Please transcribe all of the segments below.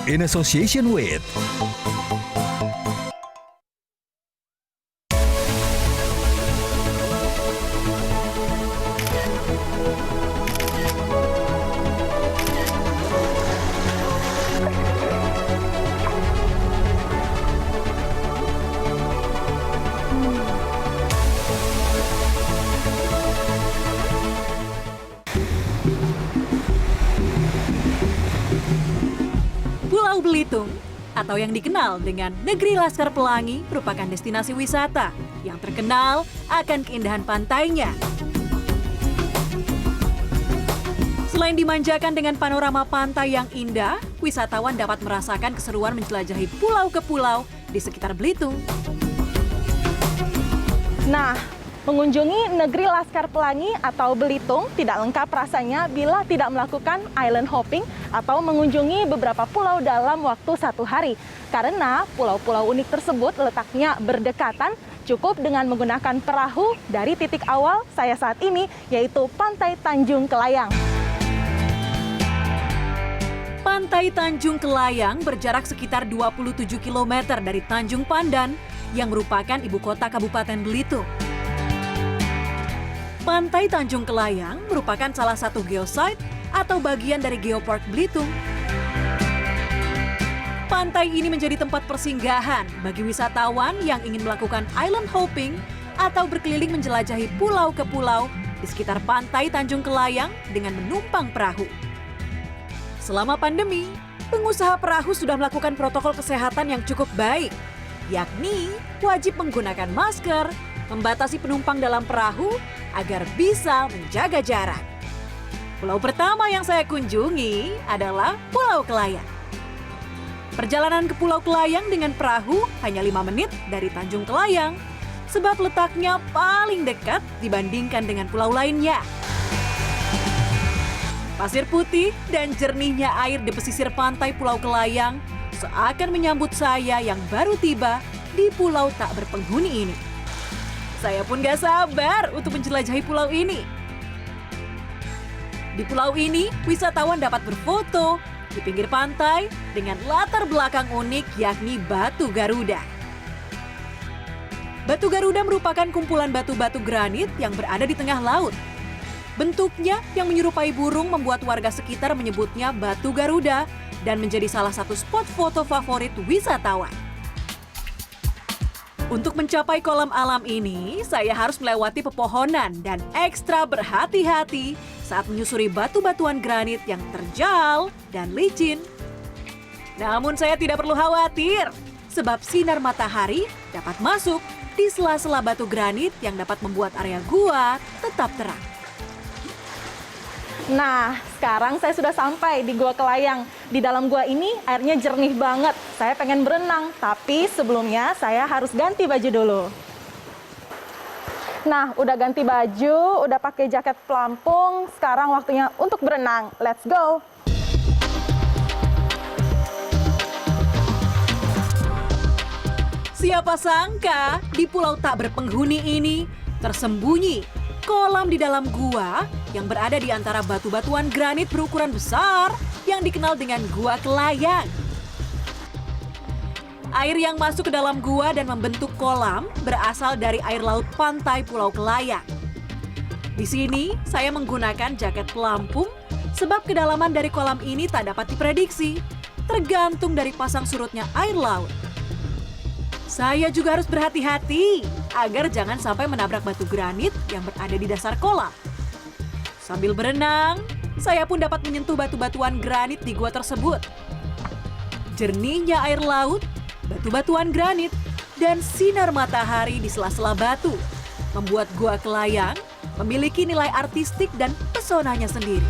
in association with Pulau Belitung, atau yang dikenal dengan Negeri Laskar Pelangi, merupakan destinasi wisata yang terkenal akan keindahan pantainya. Selain dimanjakan dengan panorama pantai yang indah, wisatawan dapat merasakan keseruan menjelajahi pulau ke pulau di sekitar Belitung. Nah, mengunjungi Negeri Laskar Pelangi atau Belitung tidak lengkap rasanya bila tidak melakukan island hopping atau mengunjungi beberapa pulau dalam waktu 1 hari. Karena pulau-pulau unik tersebut letaknya berdekatan, cukup dengan menggunakan perahu dari titik awal saya saat ini, yaitu Pantai Tanjung Kelayang. Pantai Tanjung Kelayang berjarak sekitar 27 km dari Tanjung Pandan yang merupakan ibu kota Kabupaten Belitung. Pantai Tanjung Kelayang merupakan salah satu geosite atau bagian dari Geopark Belitung. Pantai ini menjadi tempat persinggahan bagi wisatawan yang ingin melakukan island hopping atau berkeliling menjelajahi pulau ke pulau di sekitar Pantai Tanjung Kelayang dengan menumpang perahu. Selama pandemi, pengusaha perahu sudah melakukan protokol kesehatan yang cukup baik, yakni wajib menggunakan masker, membatasi penumpang dalam perahu agar bisa menjaga jarak. Pulau pertama yang saya kunjungi adalah Pulau Kelayang. Perjalanan ke Pulau Kelayang dengan perahu hanya 5 menit dari Tanjung Kelayang, sebab letaknya paling dekat dibandingkan dengan pulau lainnya. Pasir putih dan jernihnya air di pesisir pantai Pulau Kelayang seakan menyambut saya yang baru tiba di pulau tak berpenghuni ini. Saya pun gak sabar untuk menjelajahi pulau ini. Di pulau ini, wisatawan dapat berfoto di pinggir pantai dengan latar belakang unik yakni Batu Garuda. Batu Garuda merupakan kumpulan batu-batu granit yang berada di tengah laut. Bentuknya yang menyerupai burung membuat warga sekitar menyebutnya Batu Garuda dan menjadi salah satu spot foto favorit wisatawan. Untuk mencapai kolam alam ini, saya harus melewati pepohonan dan ekstra berhati-hati saat menyusuri batu-batuan granit yang terjal dan licin. Namun saya tidak perlu khawatir, sebab sinar matahari dapat masuk di sela-sela batu granit yang dapat membuat area gua tetap terang. Nah, sekarang saya sudah sampai di Gua Kelayang. Di dalam gua ini airnya jernih banget. Saya pengen berenang, tapi sebelumnya saya harus ganti baju dulu. Nah, udah ganti baju, udah pakai jaket pelampung. Sekarang waktunya untuk berenang. Let's go! Siapa sangka di pulau tak berpenghuni ini tersembunyi kolam di dalam gua yang berada di antara batu-batuan granit berukuran besar yang dikenal dengan Gua Kelayang. Air yang masuk ke dalam gua dan membentuk kolam berasal dari air laut pantai Pulau Kelayang. Di sini saya menggunakan jaket pelampung sebab kedalaman dari kolam ini tak dapat diprediksi, tergantung dari pasang surutnya air laut. Saya juga harus berhati-hati agar jangan sampai menabrak batu granit yang berada di dasar kolam. Sambil berenang, saya pun dapat menyentuh batu-batuan granit di gua tersebut. Jernihnya air laut, batu-batuan granit, dan sinar matahari di sela-sela batu membuat Gua Kelayang memiliki nilai artistik dan pesonanya sendiri.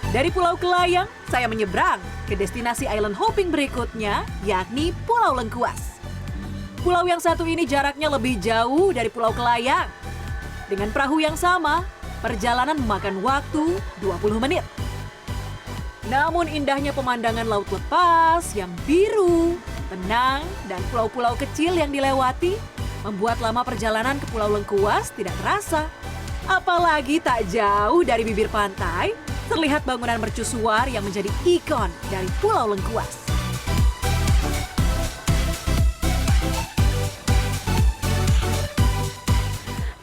Dari Pulau Kelayang, saya menyeberang ke destinasi island hopping berikutnya, yakni Pulau Lengkuas. Pulau yang satu ini jaraknya lebih jauh dari Pulau Kelayang. Dengan perahu yang sama, perjalanan memakan waktu 20 menit. Namun indahnya pemandangan laut lepas yang biru, tenang, dan pulau-pulau kecil yang dilewati membuat lama perjalanan ke Pulau Lengkuas tidak terasa. Apalagi tak jauh dari bibir pantai, terlihat bangunan mercusuar yang menjadi ikon dari Pulau Lengkuas.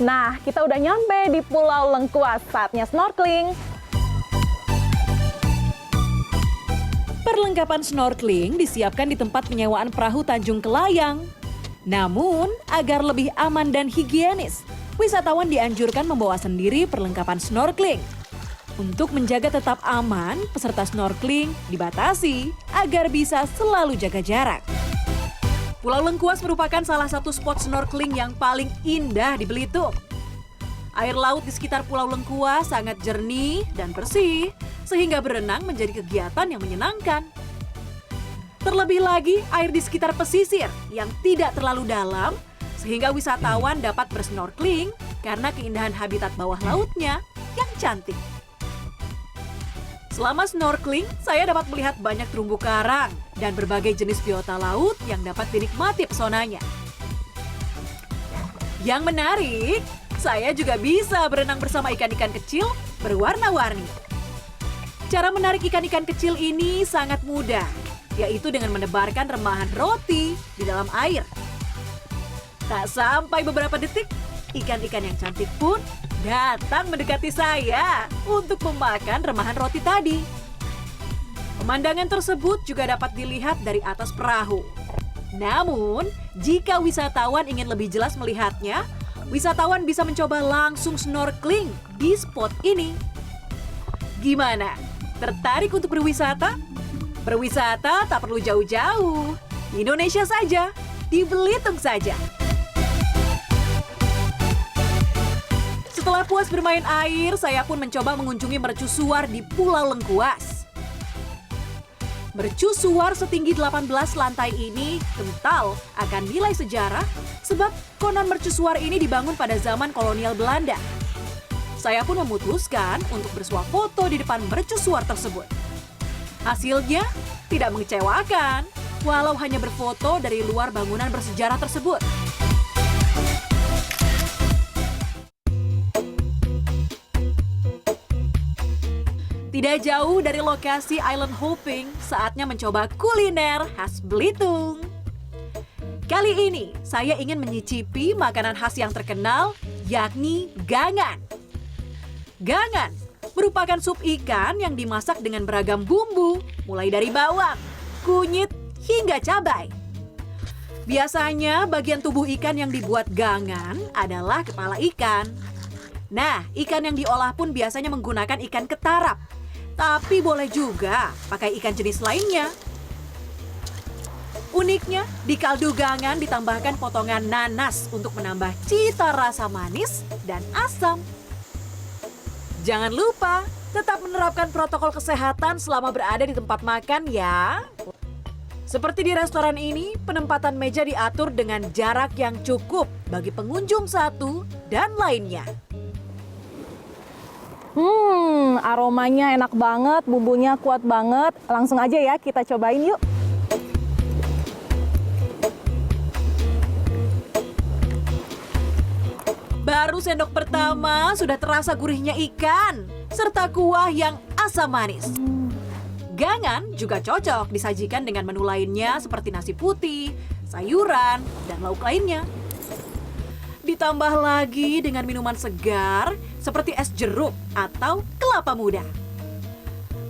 Nah, kita udah nyampe di Pulau Lengkuas, saatnya snorkeling. Perlengkapan snorkeling disiapkan di tempat penyewaan perahu Tanjung Kelayang. Namun, agar lebih aman dan higienis, wisatawan dianjurkan membawa sendiri perlengkapan snorkeling. Untuk menjaga tetap aman, peserta snorkeling dibatasi agar bisa selalu jaga jarak. Pulau Lengkuas merupakan salah satu spot snorkeling yang paling indah di Belitung. Air laut di sekitar Pulau Lengkuas sangat jernih dan bersih, sehingga berenang menjadi kegiatan yang menyenangkan. Terlebih lagi, air di sekitar pesisir yang tidak terlalu dalam, sehingga wisatawan dapat bersnorkeling karena keindahan habitat bawah lautnya yang cantik. Selama snorkeling, saya dapat melihat banyak terumbu karang dan berbagai jenis biota laut yang dapat dinikmati pesonanya. Yang menarik, saya juga bisa berenang bersama ikan-ikan kecil berwarna-warni. Cara menarik ikan-ikan kecil ini sangat mudah, yaitu dengan menebarkan remahan roti di dalam air. Tak sampai beberapa detik, ikan-ikan yang cantik pun datang mendekati saya untuk memakan remahan roti tadi. Pemandangan tersebut juga dapat dilihat dari atas perahu. Namun, jika wisatawan ingin lebih jelas melihatnya, wisatawan bisa mencoba langsung snorkeling di spot ini. Gimana? Tertarik untuk berwisata? Berwisata tak perlu jauh-jauh. Di Indonesia saja, di Belitung saja. Setelah puas bermain air, saya pun mencoba mengunjungi mercusuar di Pulau Lengkuas. Mercusuar setinggi 18 lantai ini kental akan nilai sejarah sebab konon mercusuar ini dibangun pada zaman kolonial Belanda. Saya pun memutuskan untuk bersuah foto di depan mercusuar tersebut. Hasilnya tidak mengecewakan, walau hanya berfoto dari luar bangunan bersejarah tersebut. Tidak jauh dari lokasi island hopping, saatnya mencoba kuliner khas Belitung. Kali ini, saya ingin menyicipi makanan khas yang terkenal, yakni gangan. Gangan merupakan sup ikan yang dimasak dengan beragam bumbu, mulai dari bawang, kunyit, hingga cabai. Biasanya, bagian tubuh ikan yang dibuat gangan adalah kepala ikan. Nah, ikan yang diolah pun biasanya menggunakan ikan ketarap. Tapi boleh juga pakai ikan jenis lainnya. Uniknya, di kaldu gangan ditambahkan potongan nanas untuk menambah cita rasa manis dan asam. Jangan lupa, tetap menerapkan protokol kesehatan selama berada di tempat makan ya. Seperti di restoran ini, penempatan meja diatur dengan jarak yang cukup bagi pengunjung satu dan lainnya. Aromanya enak banget, bumbunya kuat banget. Langsung aja ya kita cobain yuk. Baru sendok pertama sudah terasa gurihnya ikan, serta kuah yang asam manis. Gangan juga cocok disajikan dengan menu lainnya seperti nasi putih, sayuran, dan lauk lainnya. Ditambah lagi dengan minuman segar seperti es jeruk atau kelapa muda.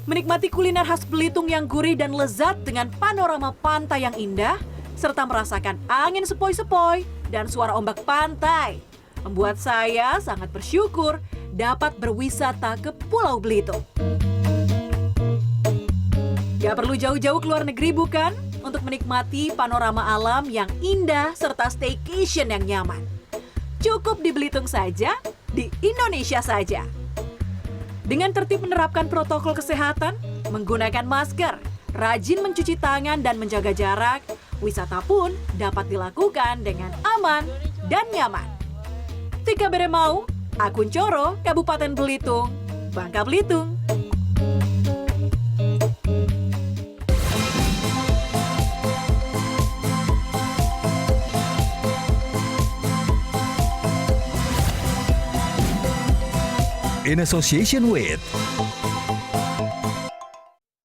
Menikmati kuliner khas Belitung yang gurih dan lezat dengan panorama pantai yang indah, serta merasakan angin sepoi-sepoi dan suara ombak pantai, membuat saya sangat bersyukur dapat berwisata ke Pulau Belitung. Gak perlu jauh-jauh ke luar negeri bukan? Untuk menikmati panorama alam yang indah serta staycation yang nyaman. Cukup di Belitung saja, di Indonesia saja. Dengan tertib menerapkan protokol kesehatan, menggunakan masker, rajin mencuci tangan dan menjaga jarak, wisata pun dapat dilakukan dengan aman dan nyaman. Tika Beremau, Akun Coro, Kabupaten Belitung, Bangka Belitung. In association with